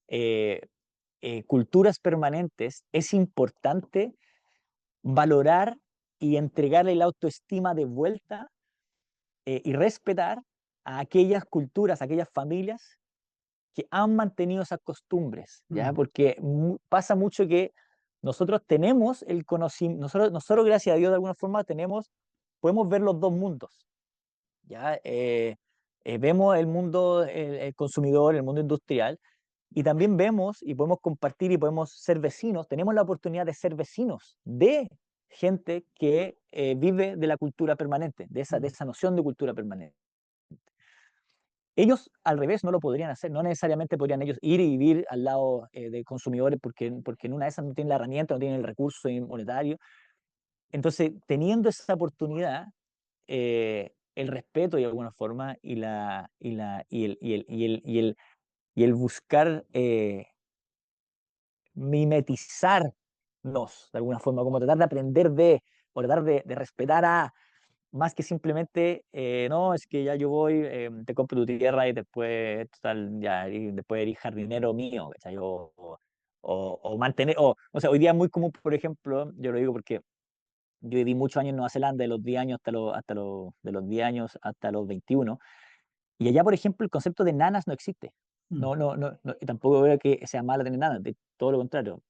eh, culturas permanentes, es importante valorar y entregarle la autoestima de vuelta y respetar a aquellas culturas, a aquellas familias que han mantenido esas costumbres, ¿ya? Mm, Porque pasa mucho que nosotros tenemos el conocimiento, nosotros, gracias a Dios, de alguna forma podemos ver los dos mundos, ¿ya? Vemos el mundo el consumidor, el mundo industrial, y también vemos y podemos compartir y podemos ser vecinos, tenemos la oportunidad de ser vecinos de gente que vive de la cultura permanente, de esa, de mm, esa noción de cultura permanente. Ellos, al revés, no lo podrían hacer, no necesariamente podrían ellos ir y vivir al lado de consumidores porque en una de esas no tienen la herramienta, no tienen el recurso monetario. Entonces, teniendo esa oportunidad, el respeto de alguna forma y el buscar mimetizarnos de alguna forma, como tratar de aprender o tratar de respetar más que simplemente, no, es que ya yo voy, te compro tu tierra y después, total, ya, y después eres jardinero mío, ¿cachai? O mantener, o sea, hoy día es muy común, por ejemplo, yo lo digo porque yo viví muchos años en Nueva Zelanda, de los 10 años de los 10 años hasta los 21. Y allá, por ejemplo, el concepto de nanas no existe. mm, No, y tampoco veo que sea malo tener nanas, de todo lo contrario,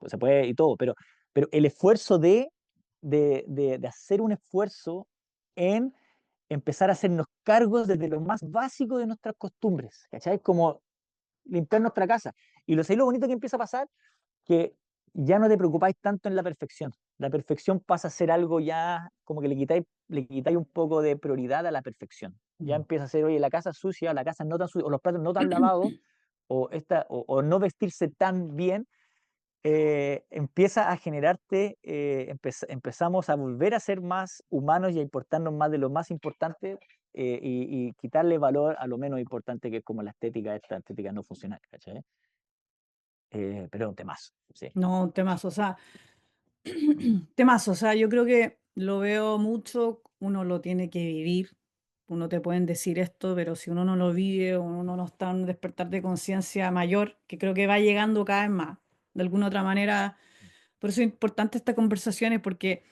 se puede y todo, pero el esfuerzo de hacer un esfuerzo en empezar a hacernos cargos desde lo más básico de nuestras costumbres, ¿cachai? Como limpiar nuestra casa. Y ¿sabéis lo bonito que empieza a pasar? Que ya no te preocupáis tanto en la perfección. La perfección pasa a ser algo ya como que le quitáis un poco de prioridad a la perfección. Ya mm. empieza a ser, oye, la casa sucia, la casa no tan sucia, o los platos no tan lavados, o no vestirse tan bien, empieza a generarte, empezamos a volver a ser más humanos y a importarnos más de lo más importante, y quitarle valor a lo menos importante que es como la estética, esta estética no funcional, ¿cachai? Pero es un temazo, sí. No, temas, o sea, temas, o sea, yo creo que lo veo mucho, uno lo tiene que vivir, uno te pueden decir esto, pero si uno no lo vive o uno no está en un despertar de conciencia mayor, que creo que va llegando cada vez más, de alguna otra manera, por eso es importante estas conversaciones, porque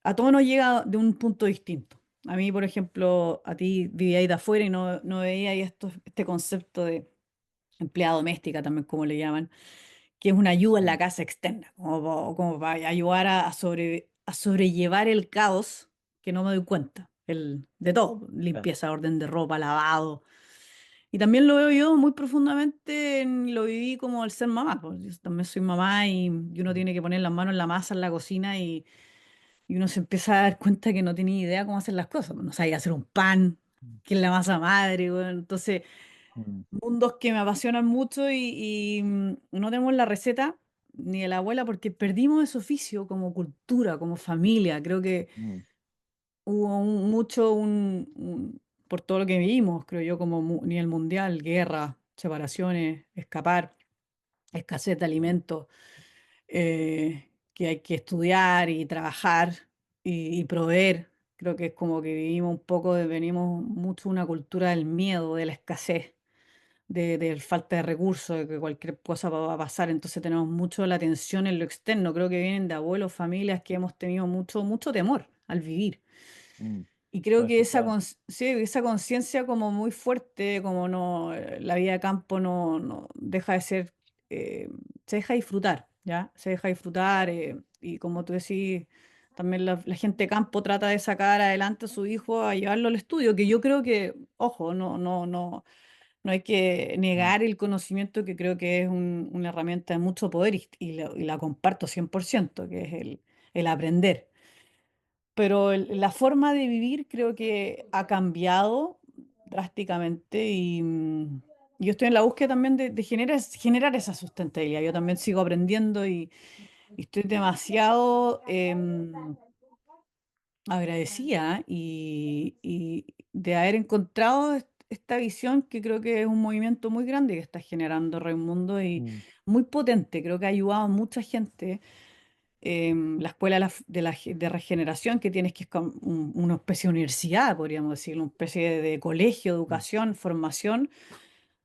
a todos nos llega de un punto distinto. A mí, por ejemplo, a ti vivíais de afuera y no veíais este concepto de empleada doméstica, también como le llaman, que es una ayuda en la Mm, casa externa, como para ayudar a sobrellevar el caos que no me doy cuenta, de todo, claro. limpieza, orden de ropa, lavado. Y también lo veo yo muy profundamente, lo viví como el ser mamá, pues yo también soy mamá y uno Mm, tiene que poner las manos en la masa en la cocina y uno se empieza a dar cuenta que no tiene idea cómo hacer las cosas, pues, no sabía hacer un pan, mm, que es la masa madre, bueno, entonces mm, mundos que me apasionan mucho no tenemos la receta ni de la abuela porque perdimos ese oficio como cultura, como familia. Creo que mm, hubo mucho, por todo lo que vivimos, creo yo, como nivel mundial, guerra, separaciones, escapar, escasez de mm, alimentos, que hay que estudiar y trabajar y proveer. Creo que es como que vivimos un poco, venimos mucho de una cultura del miedo, de la escasez de falta de recursos, de que cualquier cosa va a pasar, entonces tenemos mucho la atención en lo externo, creo que vienen de abuelos, familias que hemos tenido mucho temor al vivir. mm. Y creo Puede que ser, claro. sí, esa conciencia como muy fuerte, como no, la vida de campo no deja de ser, eh, se deja disfrutar, ¿ya? Se deja disfrutar y como tú decís, también la gente de campo trata de sacar adelante a su hijo, a llevarlo al estudio, que yo creo que, ojo, no hay que Mm, negar el conocimiento que creo que es una herramienta de mucho poder y la comparto 100%, que es el aprender. Pero la forma de vivir creo que ha cambiado drásticamente yo estoy en la búsqueda también de generar esa sustentabilidad. Yo también sigo aprendiendo y estoy demasiado agradecida y de haber encontrado esta visión que creo que es un movimiento muy grande que está generando Raimundo y mm, muy potente. Creo que ha ayudado a mucha gente. La escuela de regeneración, que tienes que es como una especie de universidad, podríamos decirlo, una especie de colegio, mm, educación, formación,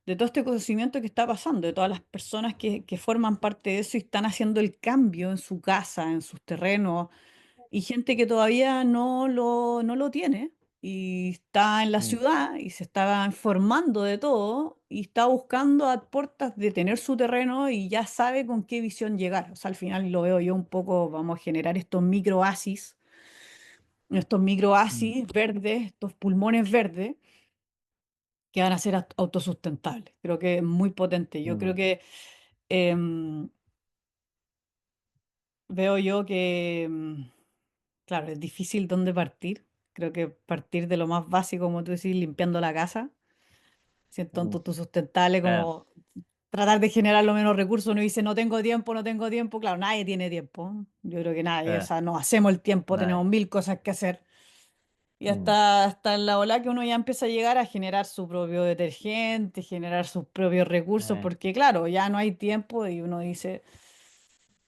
de todo este conocimiento que está pasando, de todas las personas que forman parte de eso y están haciendo el cambio en su casa, en sus terrenos, y gente que todavía no lo tiene y está en la mm, ciudad y se está informando de todo y está buscando a puertas de tener su terreno y ya sabe con qué visión llegar. O sea, al final lo veo yo un poco, vamos a generar estos mm, microasis verdes, estos pulmones verdes que van a ser autosustentables. Creo que es muy potente. Yo creo mm, que em, veo yo que claro, es difícil dónde partir. Creo que partir de lo más básico, como tú decís, limpiando la casa, siendo mm, autosustentable, claro. como tratar de generar lo menos recursos. Uno dice, no tengo tiempo, no tengo tiempo. Claro, nadie tiene tiempo. Yo creo que nadie, o Claro. sea, no hacemos el tiempo, tenemos Nadie. mil cosas que hacer. Y Mm, hasta en la ola que uno ya empieza a llegar a generar su propio detergente, generar sus propios recursos, eh, porque claro, ya no hay tiempo y uno dice,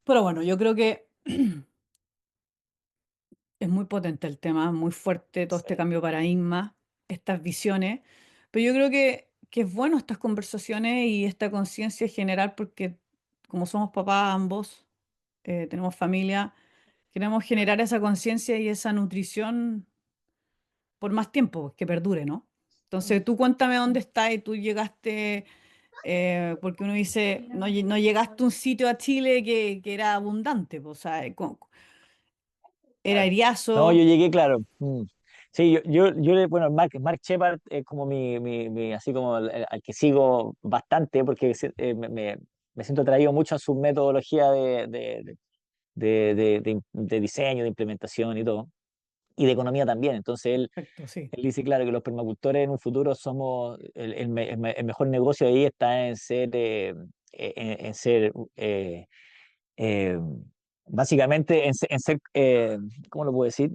pero bueno, yo creo que es muy potente el tema, muy fuerte todo este sí. cambio de paradigma, estas visiones, pero yo creo que es bueno estas conversaciones y esta conciencia general porque como somos papás ambos, tenemos familia, queremos generar esa conciencia y esa nutrición por más tiempo, que perdure, ¿no? Entonces tú cuéntame dónde estás y tú llegaste, porque uno dice, no llegaste a un sitio a Chile que era abundante, pues, o sea, era Claro. No, eriazo, yo llegué, claro. Sí, bueno, Mark Shepard es como así como al que sigo bastante, porque me siento atraído mucho a su metodología de diseño, de implementación y todo, y de economía también. Entonces perfecto, sí. él dice, claro, que los permacultores en un futuro somos, el mejor negocio ahí está en ser eh, básicamente en ser, ¿cómo lo puedo decir?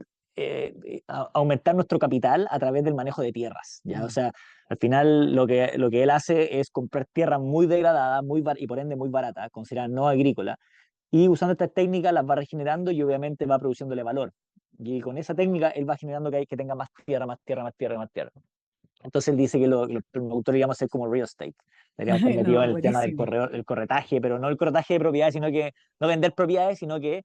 aumentar nuestro capital a través del manejo de tierras, ¿ya? O Mm. sea, al final lo que él hace es comprar tierra muy degradada y por ende muy barata, considerada no agrícola, y usando estas técnicas las va regenerando y obviamente va produciéndole valor. Y con esa técnica él va generando que tenga más tierra, más tierra, más tierra, más tierra. Entonces él dice que los promotores digamos hacer como real estate. Deberíamos estar metidos No, en el tema del buenísimo. el corretaje, pero no el corretaje de propiedades, sino que no vender propiedades, sino que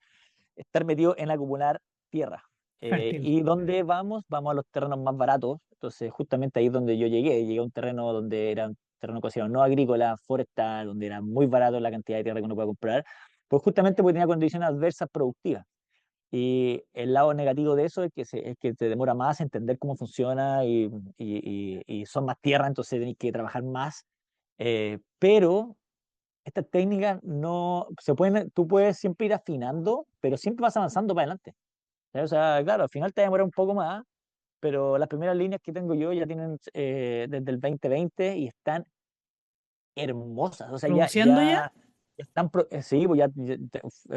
estar metido en acumular tierra. Fértil. ¿Y dónde vamos? Vamos a los terrenos más baratos. Entonces, justamente ahí es donde yo llegué. Llegué a un terreno donde era un terreno considerado no agrícola, forestal, donde era muy barato la cantidad de tierra que uno puede comprar, pues justamente porque tenía condiciones adversas productivas. Y el lado negativo de eso es que te demora más entender cómo funciona y son más tierra, entonces tenés que trabajar más. Pero estas técnicas no se pueden, tú puedes siempre ir afinando, pero siempre vas avanzando para adelante. ¿Sabes? O sea, claro, al final te va a demorar un poco más, pero las primeras líneas que tengo yo ya tienen desde el 2020 y están hermosas. O sea, ¿Produciendo ya? ya están, sí, pues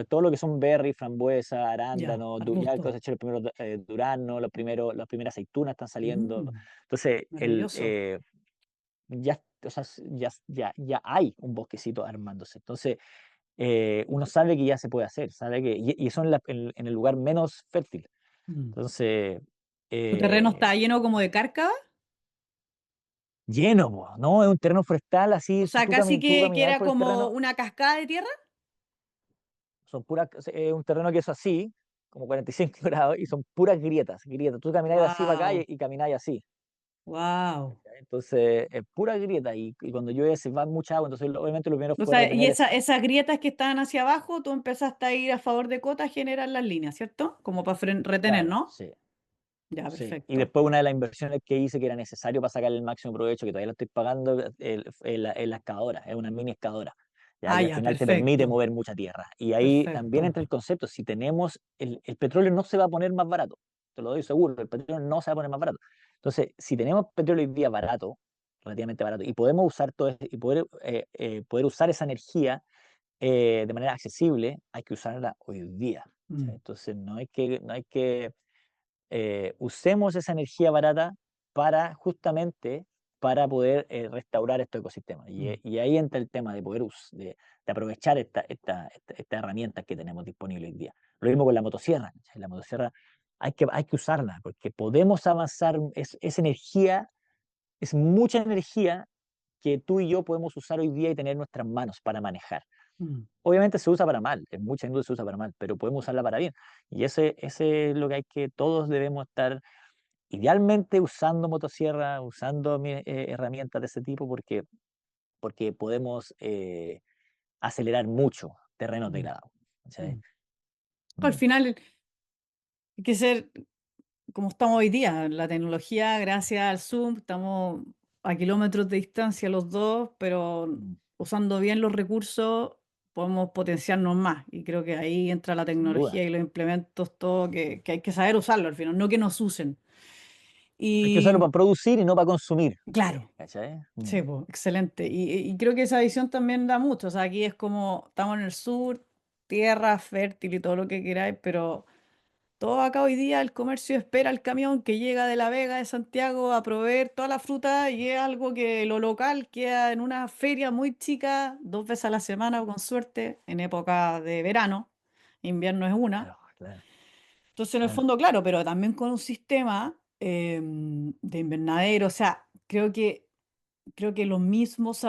todo lo que son berry, frambuesa, Ya, arándano, ya arbusto. coseché los primeros duraznos, las primeras aceitunas están saliendo. Mm, Entonces, maravilloso. ya, o sea, ya hay un bosquecito armándose. Entonces, uno sabe que ya se puede hacer, sabe que, y eso en el lugar menos fértil. Mm. Entonces, ¿Tu terreno eh, está lleno como de cárcava? lleno, po, ¿no? Es un terreno forestal, O así, sea, casi tú que caminar era por el como terreno, una cascada de tierra. son puras, es un terreno que es así, como 45 grados, y son puras grietas, grietas. Tú camináis así para acá Wow, y camináis así. wow. ¿Cachai? Entonces, es pura grieta, y cuando llueve se va mucha agua, entonces obviamente lo primero O fue sea, y retener esa. esas grietas que estaban hacia abajo, tú empezaste a ir a favor de cota a generar las líneas, ¿cierto? Como para retener, Claro, ¿no? sí. Ya, Sí, y perfecto. después una de las inversiones que hice que era necesario para sacar el máximo provecho, que todavía lo estoy pagando, es la excavadora, es una mini excavadora, ya Ah, que al ya, final te permite perfecto, mover mucha tierra. Y ahí también perfecto. entra el concepto, si tenemos, el petróleo no se va a poner más barato, te lo doy seguro, el petróleo no se va a poner más barato. Entonces, si tenemos petróleo hoy día barato, relativamente barato, y podemos usar todo y poder usar esa energía de manera accesible, hay que usarla hoy día. ¿Sí? Mm, Entonces, no hay que usemos esa energía barata para justamente para poder restaurar estos ecosistemas. mm, Y ahí entra el tema de poder de aprovechar esta herramienta que tenemos disponible hoy día. Lo mismo con la motosierra. ¿Cachai? La motosierra hay que usarla porque podemos avanzar, es energía, es mucha energía que tú y yo podemos usar hoy día y tener en nuestras manos para manejar. mm, Obviamente se usa para mal, en mucha industria se usa para mal, pero podemos usarla para bien. Y ese es lo que hay que, todos debemos estar idealmente usando motosierra, usando herramientas de ese tipo, porque podemos acelerar mucho terrenos mm, degradados. ¿Cachai? mm. Al Mm, final hay que ser como estamos hoy día. La tecnología, gracias al Zoom, estamos a kilómetros de distancia los dos, pero mm, usando bien los recursos podemos potenciarnos más. Y creo que ahí entra la sin duda. tecnología y los implementos, todo que hay que saber usarlo al final, no que nos usen. Hay que usarlo Y para producir y no para consumir. claro, ¿Cachai? sí, pues, excelente. Y creo que esa visión también da mucho. O sea, aquí es como estamos en el sur, tierra fértil y todo lo que queráis, pero todo acá hoy día el comercio espera el camión que llega de La Vega, de Santiago, a proveer toda la fruta y es algo que lo local queda en una feria muy chica, 2 veces a la semana con suerte, en época de verano, invierno es una. Claro, claro, Entonces, en el claro. fondo, claro, pero también con un sistema de invernadero, o sea, creo que los mismos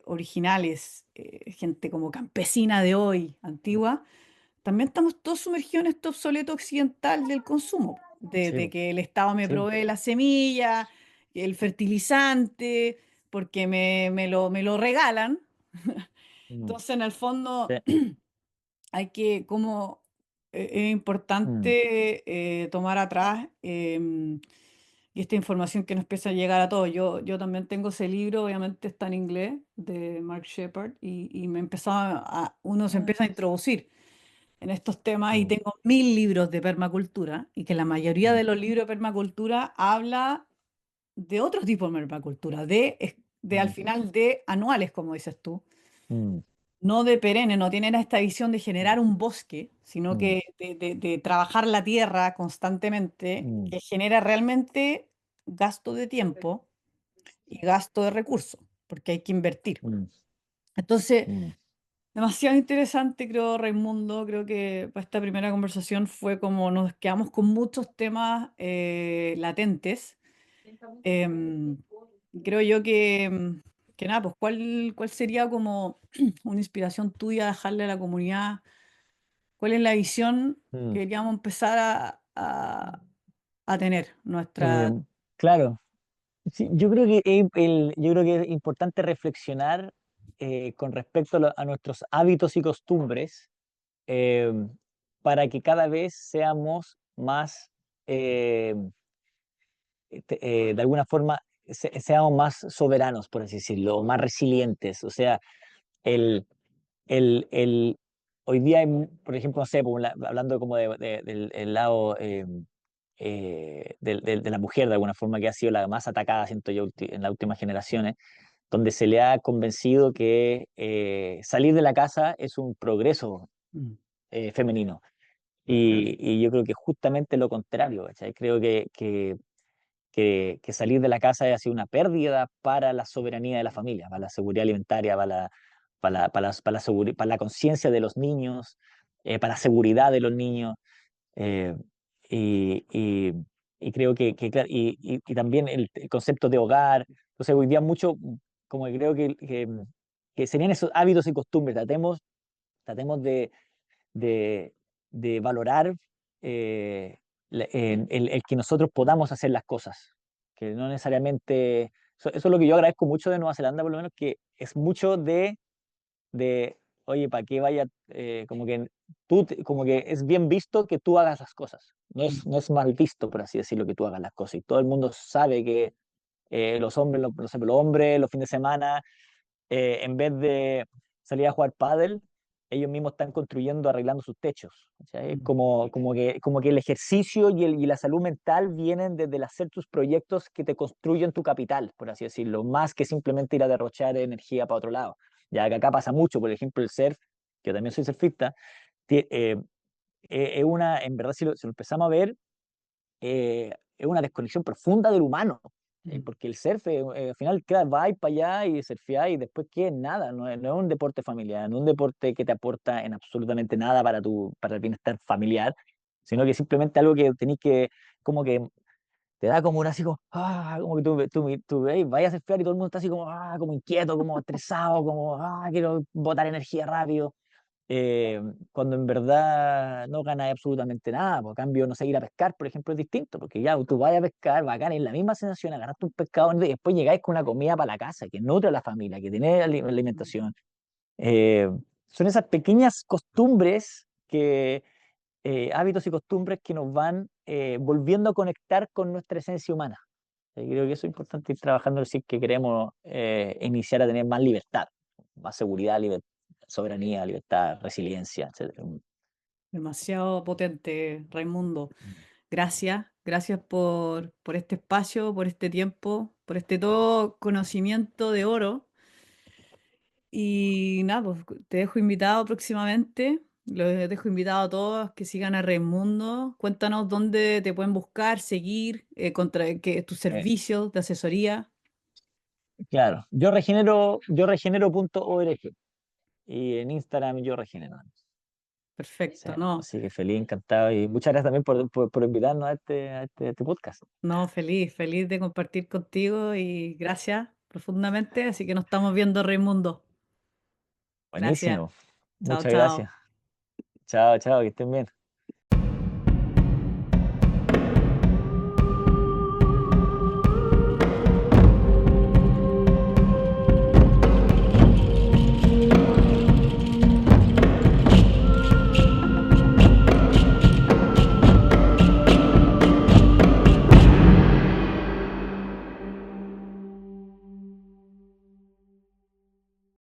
originales, gente como campesina de hoy, antigua, también estamos todos sumergidos en este obsoleto occidental del consumo, Sí, de po, que el Estado me sí, po. provee la semilla, el fertilizante, porque me lo regalan. Mm, Entonces, en el fondo, sí, hay que, como es mm, importante tomar atrás y esta información que nos empieza a llegar a todos. Yo también tengo ese libro, obviamente está en inglés, de Mark Shepard, y uno se empieza a introducir en estos temas y mm, tengo 1000 libros de permacultura y que la mayoría de mm, los libros de permacultura habla de otro tipo de permacultura, de al mm, final de anuales, como dices tú, mm. no de perenne, no tienen esta visión de Mm, generar un bosque, sino mm, que de trabajar la tierra constantemente, mm, que genera realmente gasto de tiempo y gasto de recursos, porque hay que invertir. mm, Entonces, mm, demasiado interesante, creo, Raimundo. Creo que para esta primera conversación fue como nos quedamos con muchos temas latentes. Em, Creo yo que nada, pues cuál sería como una inspiración tuya dejarle a la comunidad. ¿Cuál es la visión que mm. queríamos empezar a tener? Eh, Nuestra... claro, sí, yo creo que es importante reflexionar con respecto a nuestros hábitos y costumbres eh, para que cada vez seamos más, eh, de alguna forma, seamos más soberanos, por así decirlo, o más resilientes. O sea, el, el, hoy día, por ejemplo, no sé, hablando como del lado de la mujer, de alguna forma, que ha sido la más atacada, siento yo, en las últimas generaciones, donde se le ha convencido que salir de la casa es un progreso Mm, femenino. Y yo creo que justamente lo contrario, ¿cachai? Creo que salir de la casa ha sido una pérdida para la soberanía de la familia, para la seguridad alimentaria, para la conciencia de los niños, para la seguridad de los niños. eh, y, y- y creo claro, y también el concepto de hogar. Entonces, hoy día mucho, como que creo que serían esos hábitos y costumbres. Tratemos de, de valorar el que nosotros podamos hacer las cosas, que no necesariamente, eso es lo que yo agradezco mucho de Nueva Zelanda, por lo menos, que es mucho de oye, ¿para qué vaya? Como que como que es bien visto que tú hagas las cosas, mm, no es mal visto, por así decirlo, que tú hagas las cosas, y todo el mundo sabe que los hombres, no sé, los hombres los fines de semana en vez de salir a jugar pádel, ellos mismos están construyendo, arreglando sus techos. ¿Cachai? Es mm, como que el ejercicio y la salud mental vienen desde el hacer tus proyectos que te construyen tu capital, por así decirlo, más que simplemente ir a derrochar energía para otro lado. Ya que acá pasa mucho, por ejemplo, el surf, que yo también soy surfista, es una, en verdad, si lo empezamos a ver, es una desconexión profunda del humano, mm. porque el surf, al final, claro, vas para allá y surfeás y después qué, nada, no es un deporte familiar, no es un deporte que te aporta en absolutamente nada para el bienestar familiar, sino que simplemente algo que tenés que, como que te da como un así como, como que tú vayas a surfear y todo el mundo está así como, como inquieto, como estresado, como, quiero botar energía rápido eh, cuando en verdad no ganas absolutamente nada. Por cambio, no sé, ir a pescar, por ejemplo, es distinto, porque ya tú vas a pescar, bacán, es la misma sensación, agarraste un pescado y después llegáis con una comida para la casa, que nutre a la familia, que tiene alimentación. Eh, Son esas pequeñas costumbres hábitos y costumbres que nos van volviendo a conectar con nuestra esencia humana. Creo que eso es importante ir trabajando, decir que queremos iniciar a tener más libertad, más seguridad, soberanía, libertad, resiliencia, etcétera. Demasiado potente, Raimundo. Gracias, gracias por este espacio, por este tiempo, por este todo conocimiento de oro. Y nada, pues te dejo invitado próximamente. Los dejo invitado a todos que sigan a Raimundo. Cuéntanos dónde te pueden buscar, seguir, tus Eh, servicios de asesoría. claro, yo regenero.org y en Instagram yo regenero. Sí, Perfecto, no, así que feliz, encantado y muchas gracias también por invitarnos a este podcast. no, feliz, feliz de compartir contigo y gracias profundamente. Así que nos estamos viendo, Raimundo. Gracias. Buenísimo, Chao, muchas gracias. chao. Chao, chao, que estén bien.